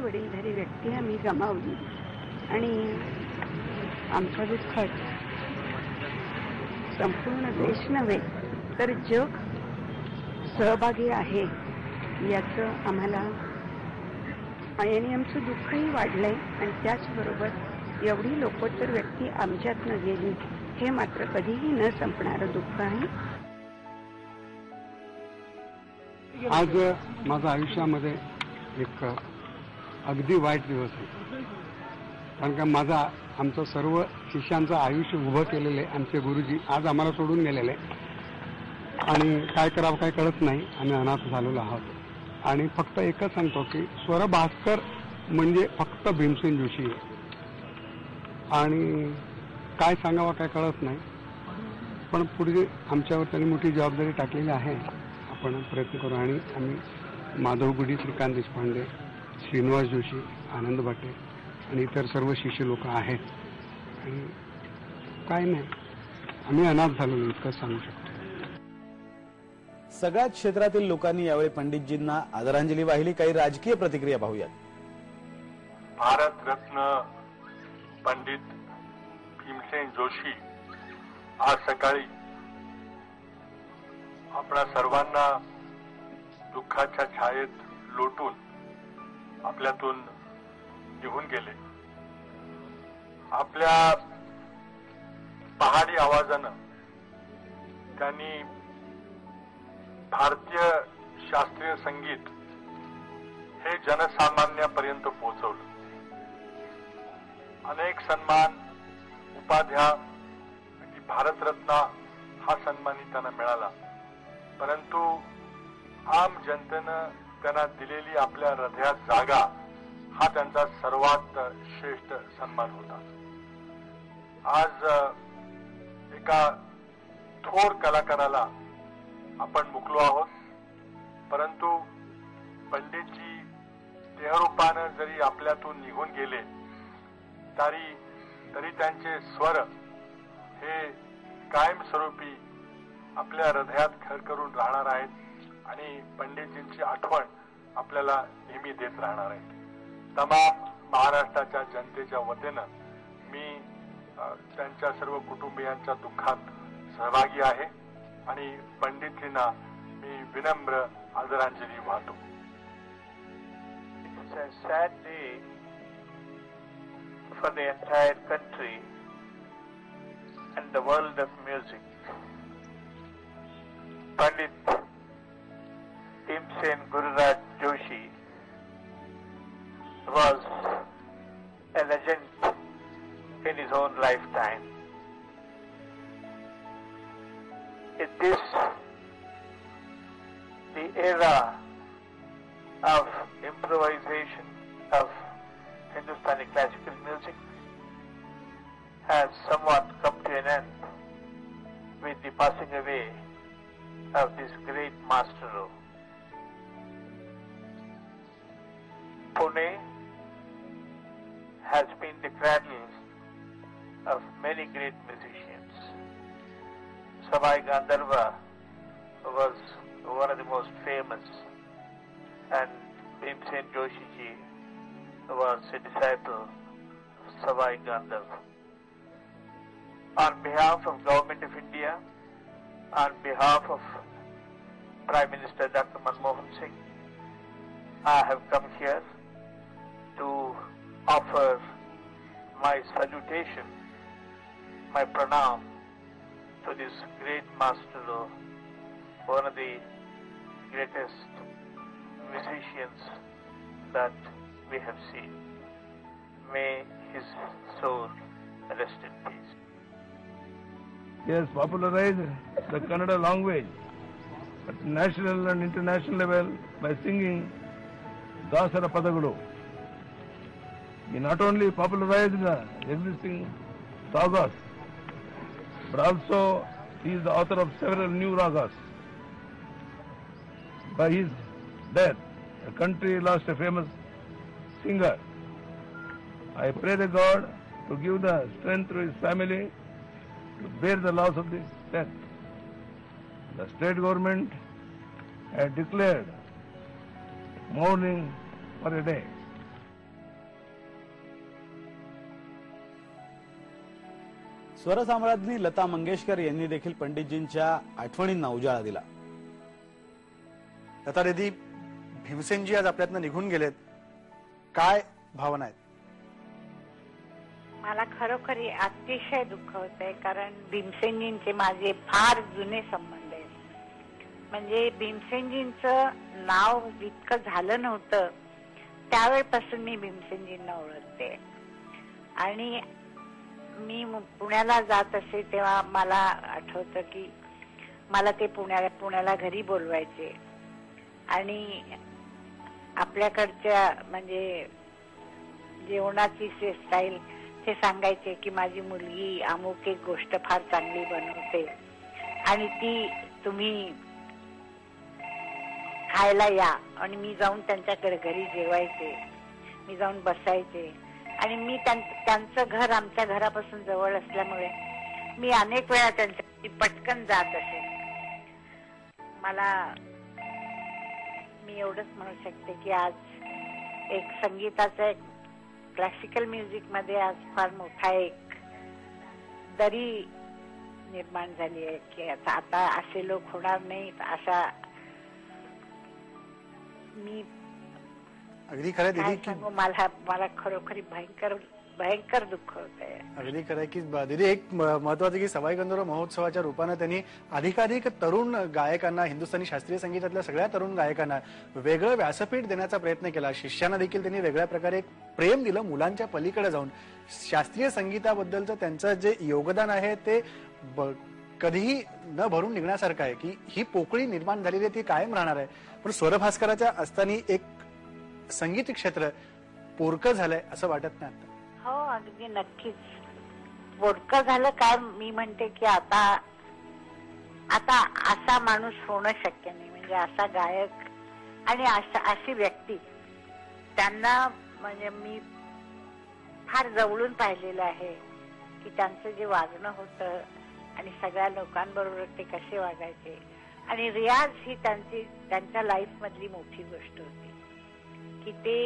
वडीलधारी व्यक्ती आम्ही गमावली आणि आमच्या दुःखात संपूर्ण देश नव्हे तर जग सहभागी आहे याचं आम्हाला आणि आमचं दुःखही वाढलंय आणि त्याचबरोबर एवढी लोकोत्तर व्यक्ती आमच्यातनं गेली हे मात्र कधीही न संपणारं दुःख आहे. आज माझ्या आयुष्यामध्ये एक अगदी वाईट दिवस आहे, कारण का आमचं सर्व शिष्यांचं आयुष्य उभं केलेलं आहे. आमचे गुरुजी आज आम्हाला सोडून गेलेले आणि काय करावं काय कळत नाही. आम्ही अनाथ झालेलो आहोत आणि फक्त एकच सांगतो की स्वरभास्कर म्हणजे फक्त भीमसेन जोशी आणि काय सांगावं काय कळत नाही. पण पुढे आमच्यावर त्यांनी मोठी जबाबदारी टाकलेली आहे. आपण प्रयत्न करू आणि आम्ही माधव गुडी, श्रीकांत देशपांडे, श्रीनिवास जोशी, आनंद भाटे आणि इतर सर्व शिष्य लोक आहेत आणि काय नाही, आम्ही अनाथ झालेलो इतकंच सांगू शकतो. सगळ्याच क्षेत्रातील लोकांनी यावेळी पंडितजींना आदरांजली वाहिली. काही राजकीय प्रतिक्रिया पाहूयात. भारतरत्न पंडित भीमसेन जोशी आज सकाळी आपणा सर्वांना दुःखाच्या छायेत लोटून आपल्यातून निघून गेले. आपल्या पहाडी आवाजानं त्यांनी भारतीय शास्त्रीय संगीत हे जनसामान्यापर्यंत पोहोचवलं. अनेक सन्मान, उपाध्या, भारतरत्न हा सन्मानही त्यांना मिळाला, परंतु आम जनतेनं त्यांना दिलेली आपल्या हृदयात जागा हा त्यांचा सर्वात श्रेष्ठ सन्मान होता. आज एका थोर कलाकाराला आपण मुकलो आहोत, परंतु पंडितजी देहरूपानं जरी आपल्यातून निघून गेले तरी त्यांचे स्वर हे कायमस्वरूपी आपल्या हृदयात घर करून राहणार आहेत आणि पंडितजींची आठवण आपल्याला नेहमी देत राहणार आहे. तमाम महाराष्ट्राच्या जनतेच्या वतीनं मी त्यांच्या सर्व कुटुंबियांच्या दुःखात सहभागी आहे आणि पंडितजींना मी विनम्र आदरांजली वाहतो. It's a sad day for the entire country and the world of music. Pandit Bhimsen Gururaj Joshi was a legend in his own lifetime. It is the era of improvisation of Hindustani classical music has somewhat come to an end with the passing away of this great maestro. Pune has been the cradle of many great musicians. Savai Gandharva was one of the most famous, and Bhimsen Joshi ji was a disciple of Savai Gandharva. On behalf of Government of India, on behalf of Prime Minister Dr. Manmohan Singh, I have come here to offer my salutation, my pranam to this great maestro, one of the greatest musicians that we have seen. May his soul rest in peace. He has popularized the Kannada language at national and international level by singing Dasara Padagalu. He not only popularized the existing ragas, but also he is the author of several new ragas. By his death, the country lost a famous singer. I pray to God to give the strength to his family to bear the loss of this death. The state government had declared mourning for a day. स्वरसाम्राज्ञी Lata Mangeshkar यांनी देखील पंडितजींच्या आठवणींना उजाळा दिला. लता दीदी, भीमसेनजी आज आपल्यातनं निघून गेलेत, काय भावना आहेत? मला खरोखरी अतिशय दुःख होतंय, कारण भीमसेनजींचे माझे फार जुने संबंध आहेत. म्हणजे भीमसेनजींचं नाव इतकं झालं नव्हतं त्यावेळेपासून मी भीमसेनजींना ओळखते. आणि मी पुण्याला जात असे तेव्हा मला आठवतं की मला ते पुण्याला घरी बोलवायचे आणि आपल्याकडच्या म्हणजे जेवणाची स्टाईल ते सांगायचे की माझी मुलगी अमुक एक गोष्ट फार चांगली बनवते आणि ती तुम्ही खायला या. आणि मी जाऊन त्यांच्याकडे घरी जेवायचे, मी जाऊन बसायचे आणि मी त्यांचं घर आमच्या घरापासून जवळ असल्यामुळे मी अनेक वेळा त्यांच्या पटकन जात असे. मी एवढंच म्हणू शकते की आज एक संगीताचा एक क्लासिकल म्युझिक मध्ये आज फार मोठा एक दरी निर्माण झाली आहे की आता असे लोक होणार नाहीत. अशा मी अगदी खरं दीदी की मला खरोखरी भयंकर दुःख होत आहे. अगदी खरं की दीदी, एक महत्वाचं की सवाई गंधर्व महोत्सवाच्या रूपानं त्यांनी अधिकाधिक तरुण गायकांना, हिंदुस्थानी शास्त्रीय संगीतातल्या सगळ्या तरुण गायकांना वेगळं व्यासपीठ देण्याचा प्रयत्न केला. शिष्यांना देखील त्यांनी वेगळ्या प्रकारे एक प्रेम दिलं मुलांच्या पलीकडे जाऊन. शास्त्रीय संगीताबद्दलचं त्यांचं जे योगदान आहे ते कधीही न भरून निघण्यासारखं आहे की ही पोकळी निर्माण झालेली आहे ती कायम राहणार आहे. पण स्वरभास्कराच्या असताना एक संगीत क्षेत्र पोरकं झालंय असं वाटत नाही आता? हो, अगदी नक्कीच पोरकं झालं. काय मी म्हणते की आता असा माणूस होणं शक्य नाही. म्हणजे असा गायक आणि अशी व्यक्ती त्यांना म्हणजे मी फार जवळून पाहिलेलं आहे की त्यांचं जे वागणं होतं आणि सगळ्या लोकांबरोबर ते कसे वागायचे. आणि रियाज ही त्यांच्या लाईफ मधली मोठी गोष्ट होती की ते